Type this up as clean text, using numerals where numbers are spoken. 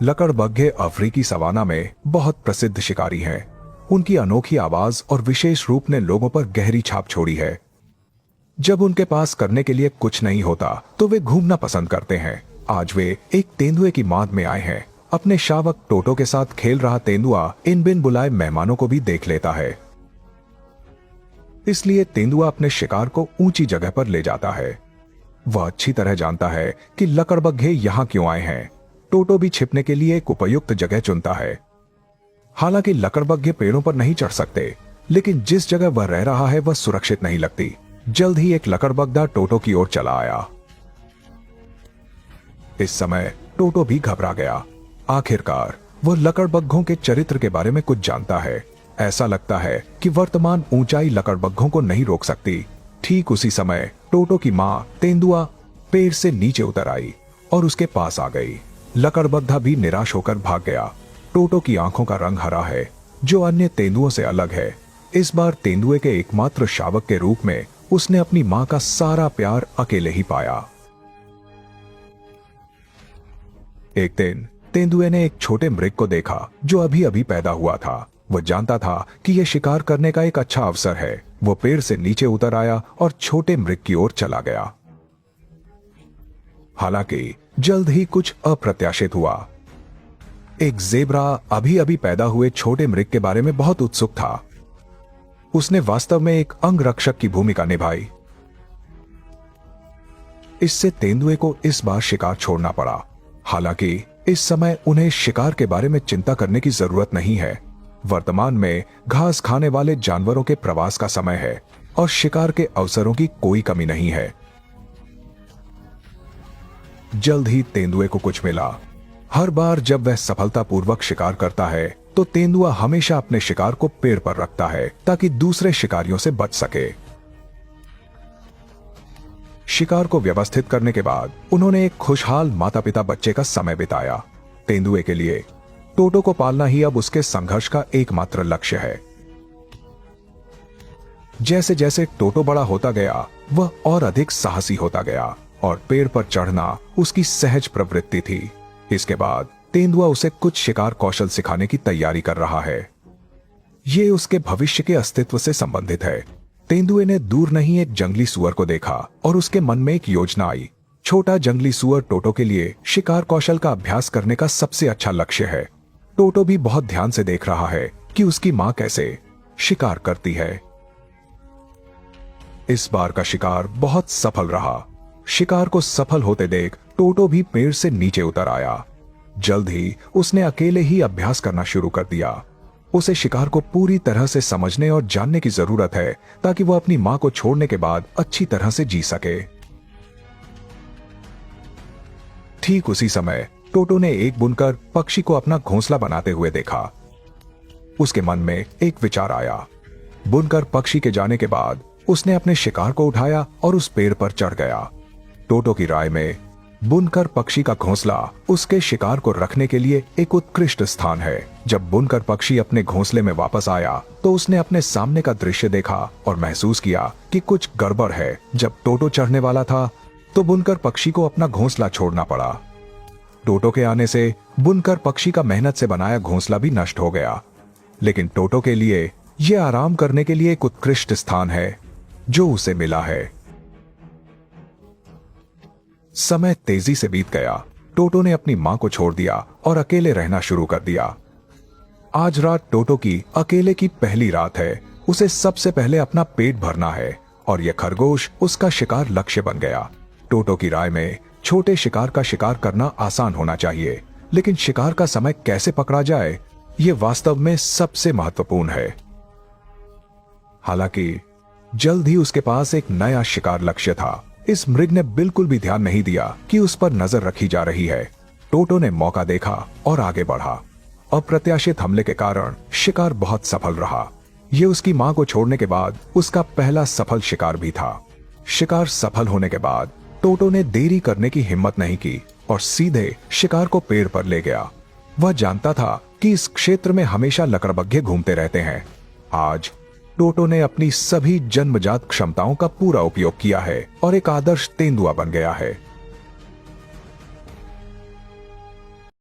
लकड़बग्घे अफ्रीकी सवाना में बहुत प्रसिद्ध शिकारी हैं। उनकी अनोखी आवाज और विशेष रूप ने लोगों पर गहरी छाप छोड़ी है। जब उनके पास करने के लिए कुछ नहीं होता तो वे घूमना पसंद करते हैं। आज वे एक तेंदुए की माद में आए हैं। अपने शावक टोटो के साथ खेल रहा तेंदुआ इन बिन बुलाए मेहमानों को भी देख लेता है। इसलिए तेंदुआ अपने शिकार को ऊंची जगह पर ले जाता है। वह अच्छी तरह जानता है कि लकड़बग्घे यहाँ क्यों आए हैं। टोटो भी छिपने के लिए एक उपयुक्त जगह चुनता है। हालांकि लकड़बग्घे पेड़ों पर नहीं चढ़ सकते, लेकिन जिस जगह वह रह रहा है वह सुरक्षित नहीं लगती। जल्द ही एक लकड़बग्घा टोटो की ओर चला आया। इस समय टोटो भी घबरा गया। आखिरकार वह लकड़बग्घों के चरित्र के बारे में कुछ जानता है। ऐसा लगता है कि वर्तमान ऊंचाई लकड़बग्घों को नहीं रोक सकती। ठीक उसी समय टोटो की मां तेंदुआ पेड़ से नीचे उतर आई और उसके पास आ गई। लकड़बग्घा भी निराश होकर भाग गया। टोटो की आंखों का रंग हरा है, जो अन्य तेंदुओं से अलग है। इस बार तेंदुए के एकमात्र शावक के रूप में उसने अपनी मां का सारा प्यार अकेले ही पाया। एक दिन तेंदुए ने एक छोटे मृग को देखा जो अभी अभी पैदा हुआ था। वह जानता था कि यह शिकार करने का एक अच्छा अवसर है। वो पेड़ से नीचे उतर आया और छोटे मृग की ओर चला गया। हालांकि जल्द ही कुछ अप्रत्याशित हुआ। एक ज़ेब्रा अभी अभी पैदा हुए छोटे मृग के बारे में बहुत उत्सुक था। उसने वास्तव में एक अंगरक्षक की भूमिका निभाई। इससे तेंदुए को इस बार शिकार छोड़ना पड़ा। हालांकि इस समय उन्हें शिकार के बारे में चिंता करने की जरूरत नहीं है। वर्तमान में घास खाने वाले जानवरों के प्रवास का समय है और शिकार के अवसरों की कोई कमी नहीं है। जल्द ही तेंदुए को कुछ मिला। हर बार जब वह सफलतापूर्वक शिकार करता है तो तेंदुआ हमेशा अपने शिकार को पेड़ पर रखता है ताकि दूसरे शिकारियों से बच सके। शिकार को व्यवस्थित करने के बाद उन्होंने एक खुशहाल माता पिता बच्चे का समय बिताया। तेंदुए के लिए टोटो को पालना ही अब उसके संघर्ष का एकमात्र लक्ष्य है। जैसे जैसे टोटो बड़ा होता गया वह और अधिक साहसी होता गया और पेड़ पर चढ़ना उसकी सहज प्रवृत्ति थी। इसके बाद तेंदुआ उसे कुछ शिकार कौशल सिखाने की तैयारी कर रहा है। ये उसके भविष्य के अस्तित्व से संबंधित है। तेंदुए ने दूर नहीं एक जंगली सुअर को देखा और उसके मन में एक योजना आई। छोटा जंगली सुअर टोटो के लिए शिकार कौशल का अभ्यास करने का सबसे अच्छा लक्ष्य है। टोटो भी बहुत ध्यान से देख रहा है कि उसकी मां कैसे शिकार करती है। इस बार का शिकार बहुत सफल रहा। शिकार को सफल होते देख टोटो भी पेड़ से नीचे उतर आया। जल्द ही उसने अकेले ही अभ्यास करना शुरू कर दिया। उसे शिकार को पूरी तरह से समझने और जानने की जरूरत है ताकि वह अपनी मां को छोड़ने के बाद अच्छी तरह से जी सके। ठीक उसी समय टोटो ने एक बुनकर पक्षी को अपना घोंसला बनाते हुए देखा। उसके मन में एक विचार आया। बुनकर पक्षी के जाने के बाद उसने अपने शिकार को उठाया और उस पेड़ पर चढ़ गया। टोटो की राय में बुनकर पक्षी का घोंसला उसके शिकार को रखने के लिए एक उत्कृष्ट स्थान है। जब बुनकर पक्षी अपने घोंसले में वापस आया तो उसने अपने सामने का दृश्य देखा और महसूस किया कि कुछ गड़बड़ है। जब टोटो चढ़ने वाला था तो बुनकर पक्षी को अपना घोंसला छोड़ना पड़ा। टोटो के आने से बुनकर पक्षी का मेहनत से बनाया घोंसला भी नष्ट हो गया। लेकिन टोटो के लिए यह आराम करने के लिए एक उत्कृष्ट स्थान है जो उसे मिला है। समय तेजी से बीत गया। टोटो ने अपनी मां को छोड़ दिया और अकेले रहना शुरू कर दिया। आज रात टोटो की अकेले की पहली रात है। उसे सबसे पहले अपना पेट भरना है और यह खरगोश उसका शिकार लक्ष्य बन गया। टोटो की राय में छोटे शिकार का शिकार करना आसान होना चाहिए, लेकिन शिकार का समय कैसे पकड़ा जाए यह वास्तव में सबसे महत्वपूर्ण है। हालांकि जल्द ही उसके पास एक नया शिकार लक्ष्य था। इस मृग ने बिल्कुल भी ध्यान नहीं दिया कि उस पर नजर रखी जा रही है। टोटो ने मौका देखा और आगे बढ़ा। अप्रत्याशित हमले के कारण शिकार बहुत सफल रहा। यह उसकी मां को छोड़ने के बाद उसका पहला सफल शिकार भी था। शिकार सफल होने के बाद टोटो ने देरी करने की हिम्मत नहीं की और सीधे शिकार को पेड़ पर ले गया। वह जानता था कि इस क्षेत्र में हमेशा लकड़बग्घे घूमते रहते हैं। आज टोटो ने अपनी सभी जन्मजात क्षमताओं का पूरा उपयोग किया है और एक आदर्श तेंदुआ बन गया है।